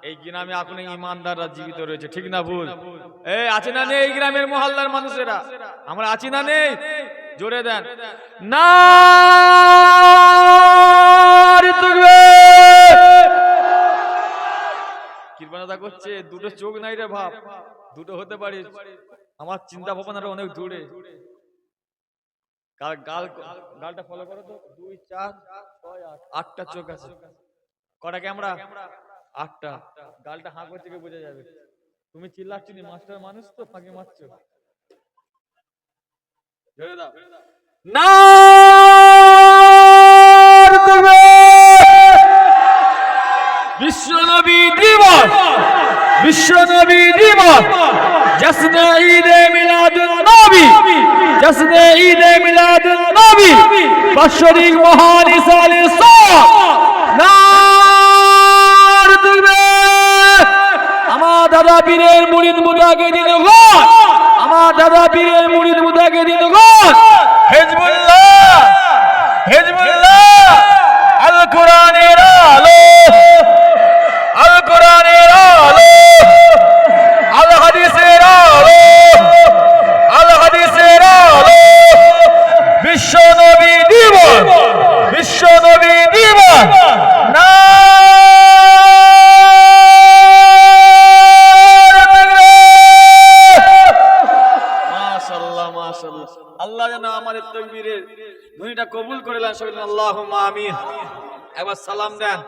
এই গ্রামে এখন ইমানদাররা জীবিত রয়েছে, ঠিক না ভুল? এই আছে না নেই এই গ্রামের মহল্লার মানুষেরা? আমরা আছি না নেই? জোরে দেন না। কৃপণতা করছে, দুটো চোখ নাই রে ভাব, দুটো হতে পারে। আমার চিন্তা ভাবনাটা অনেক দূরে। গালটা ফলো করো তো। 2 4 6 8, 8টা চোখ আছে। কটা ক্যামেরা? 8টা। গালটা হাঁ করছে, বোঝা যাবে। তুমি চিল্লাচ্ছি না, মাস্টার মানুষ তো, ফাঁকি মারছো। না বিশ্বনবী দিবস, বিশ্বনবী দিবস, জশ্নে ঈদে মিলাদুন নবী, জশ্নে ঈদে মিলাদুন নবী, বাৎসরিক মহান ইসালে সাদ নার দিবে। আমার দাদা পীরের মুরিদ মুদাকে দিন গো, আমার দাদা পীরের মুরিদ মুদাকে দিন গো। হিজবুল্লাহ, হিজবুল্লাহ, আল কোরআনের আলো, আল কোরআনের আলো, আল হাদিসের আলো, আল হাদিসের আলো। বিশ্ব নবী দিবস, বিশ্ব নবী দিবস না। মাশাআল্লাহ, মাশাআল্লাহ। আল্লাহ যেন আমাদের তাকবীরের ধ্বনিটা কবুল করে নেন। আল্লাহুম্মা আমিন। একবার সালাম দেন।